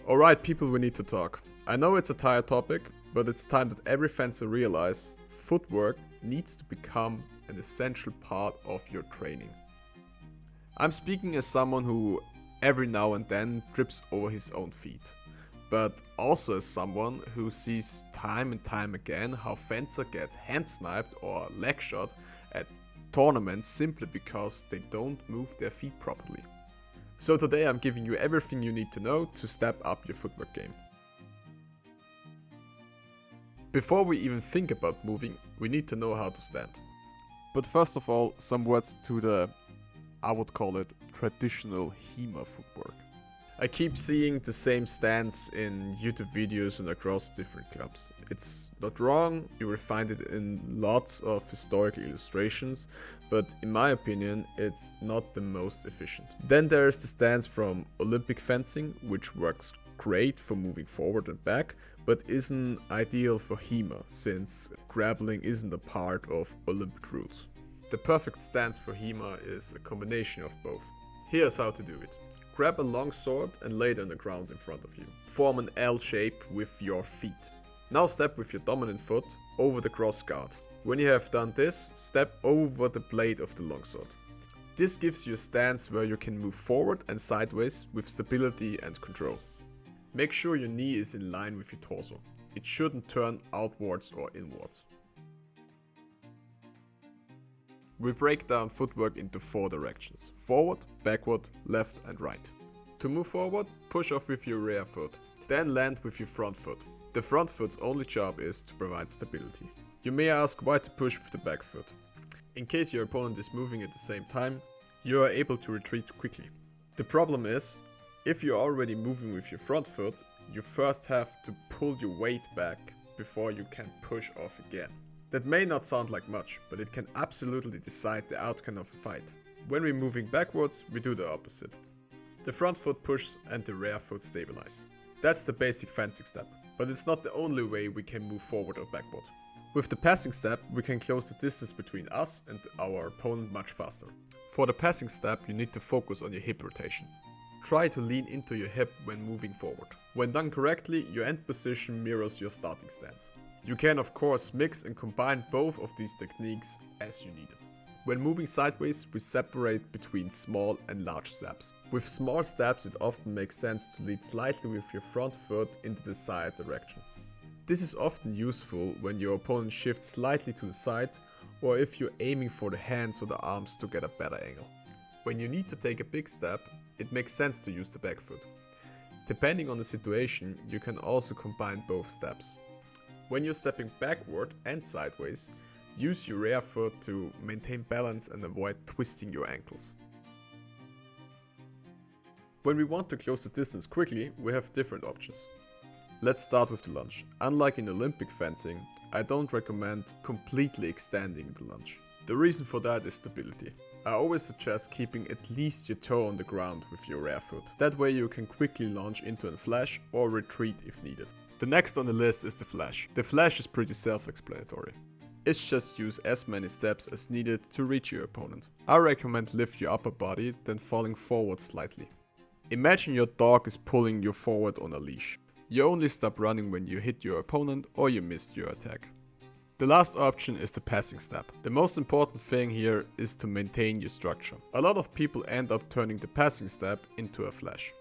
Alright people, we need to talk. I know it's a tired topic, but it's time that every fencer realize footwork needs to become an essential part of your training. I'm speaking as someone who every now and then trips over his own feet, but also as someone who sees time and time again how fencer get hand sniped or leg shot at tournaments simply because they don't move their feet properly. So today I'm giving you everything you need to know to step up your footwork game. Before we even think about moving, we need to know how to stand. But first of all, some words to the, I would call it, traditional HEMA footwork. I keep seeing the same stance in YouTube videos and across different clubs. It's not wrong, you will find it in lots of historical illustrations, but in my opinion it's not the most efficient. Then there is the stance from Olympic fencing, which works great for moving forward and back, but isn't ideal for HEMA since grappling isn't a part of Olympic rules. The perfect stance for HEMA is a combination of both. Here's how to do it. Grab a long sword and lay it on the ground in front of you. Form an L shape with your feet. Now step with your dominant foot over the cross guard. When you have done this, step over the blade of the longsword. This gives you a stance where you can move forward and sideways with stability and control. Make sure your knee is in line with your torso. It shouldn't turn outwards or inwards. We break down footwork into 4 directions: forward, backward, left and right. To move forward, push off with your rear foot, then land with your front foot. The front foot's only job is to provide stability. You may ask why to push with the back foot. In case your opponent is moving at the same time, you are able to retreat quickly. The problem is, if you're already moving with your front foot, you first have to pull your weight back before you can push off again. That may not sound like much, but it can absolutely decide the outcome of a fight. When we're moving backwards, we do the opposite. The front foot pushes and the rear foot stabilize. That's the basic fencing step, but it's not the only way we can move forward or backward. With the passing step, we can close the distance between us and our opponent much faster. For the passing step, you need to focus on your hip rotation. Try to lean into your hip when moving forward. When done correctly, your end position mirrors your starting stance. You can of course mix and combine both of these techniques as you need it. When moving sideways, we separate between small and large steps. With small steps, it often makes sense to lead slightly with your front foot in the desired direction. This is often useful when your opponent shifts slightly to the side, or if you're aiming for the hands or the arms to get a better angle. When you need to take a big step, it makes sense to use the back foot. Depending on the situation, you can also combine both steps. When you're stepping backward and sideways, use your rear foot to maintain balance and avoid twisting your ankles. When we want to close the distance quickly, we have different options. Let's start with the lunge. Unlike in Olympic fencing, I don't recommend completely extending the lunge. The reason for that is stability. I always suggest keeping at least your toe on the ground with your rear foot. That way you can quickly launch into a flash or retreat if needed. The next on the list is the flash. The flash is pretty self-explanatory. It's just use as many steps as needed to reach your opponent. I recommend lift your upper body, then falling forward slightly. Imagine your dog is pulling you forward on a leash. You only stop running when you hit your opponent or you missed your attack. The last option is the passing step. The most important thing here is to maintain your structure. A lot of people end up turning the passing step into a flash.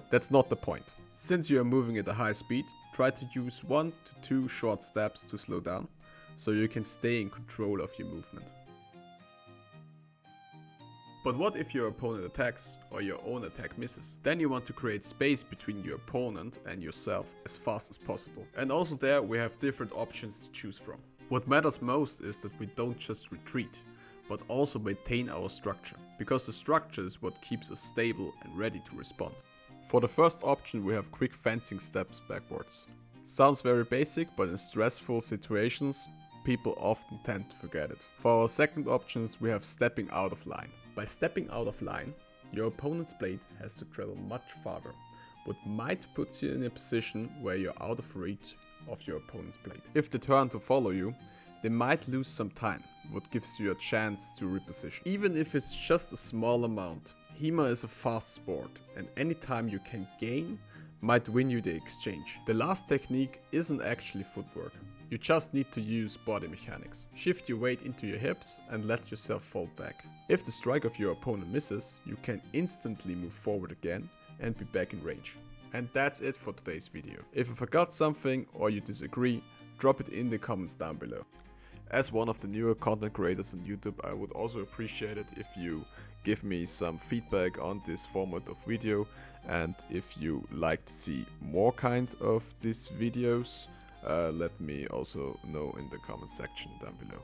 That's not the point. Since you are moving at a high speed, try to use 1 to 2 short steps to slow down, so you can stay in control of your movement. But what if your opponent attacks or your own attack misses? Then you want to create space between your opponent and yourself as fast as possible. And also there we have different options to choose from. What matters most is that we don't just retreat, but also maintain our structure, because the structure is what keeps us stable and ready to respond. For the first option we have quick fencing steps backwards. Sounds very basic, but in stressful situations people often tend to forget it. For our second options we have stepping out of line. By stepping out of line, your opponent's blade has to travel much farther, what might put you in a position where you're out of reach of your opponent's blade. If they turn to follow you, they might lose some time, what gives you a chance to reposition. Even if it's just a small amount, HEMA is a fast sport, and anytime you can gain might win you the exchange. The last technique isn't actually footwork. You just need to use body mechanics. Shift your weight into your hips and let yourself fall back. If the strike of your opponent misses, you can instantly move forward again and be back in range. And that's it for today's video. If I forgot something or you disagree, drop it in the comments down below. As one of the newer content creators on YouTube, I would also appreciate it if you give me some feedback on this format of video, and if you like to see more kinds of these videos, let me also know in the comment section down below.